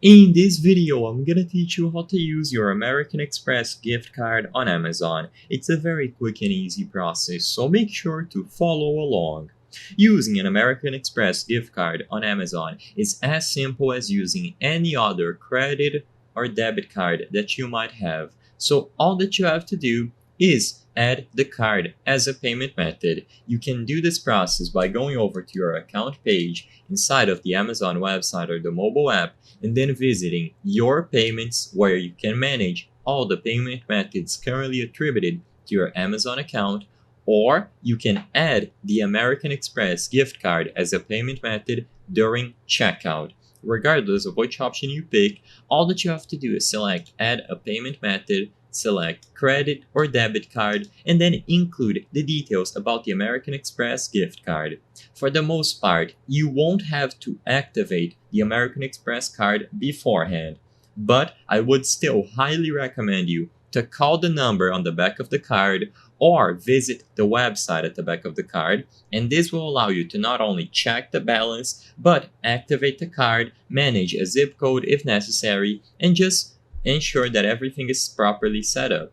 In this video, I'm gonna teach you how to use your American Express gift card on Amazon. It's a very quick and easy process, so make sure to follow along. Using an American Express gift card on Amazon is as simple as using any other credit or debit card that you might have. So all that you have to do is add the card as a payment method. You can do this process by going over to your account page inside of the Amazon website or the mobile app and then visiting your payments where you can manage all the payment methods currently attributed to your Amazon account, or you can add the American Express gift card as a payment method during checkout. Regardless of which option you pick, all that you have to do is select add a payment method, select credit or debit card, and then include the details about the American Express gift card. For the most part, you won't have to activate the American Express card beforehand, but I would still highly recommend you to call the number on the back of the card or visit the website at the back of the card, and this will allow you to not only check the balance but activate the card, manage a zip code if necessary, and just ensure that everything is properly set up.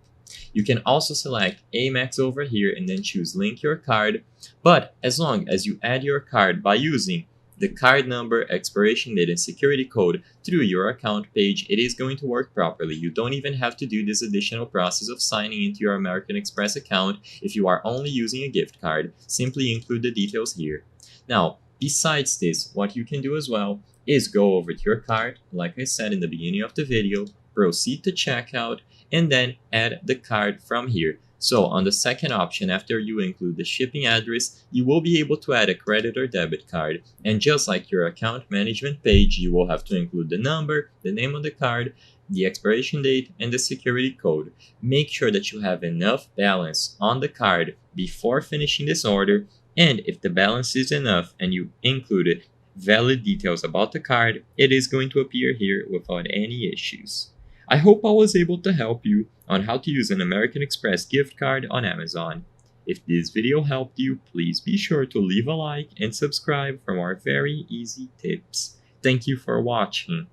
You can also select Amex over here and then choose link your card, but as long as you add your card by using the card number, expiration date, and security code through your account page, it is going to work properly. You don't even have to do this additional process of signing into your American Express account if you are only using a gift card. Simply include the details here. Now, besides this, what you can do as well is go over to your card, like I said in the beginning of the video, proceed to checkout, and then add the card from here. So on the second option, after you include the shipping address, you will be able to add a credit or debit card. And just like your account management page, you will have to include the number, the name of the card, the expiration date, and the security code. Make sure that you have enough balance on the card before finishing this order. And if the balance is enough and you included valid details about the card, it is going to appear here without any issues. I hope I was able to help you on how to use an American Express gift card on Amazon. If this video helped you, please be sure to leave a like and subscribe for more very easy tips. Thank you for watching.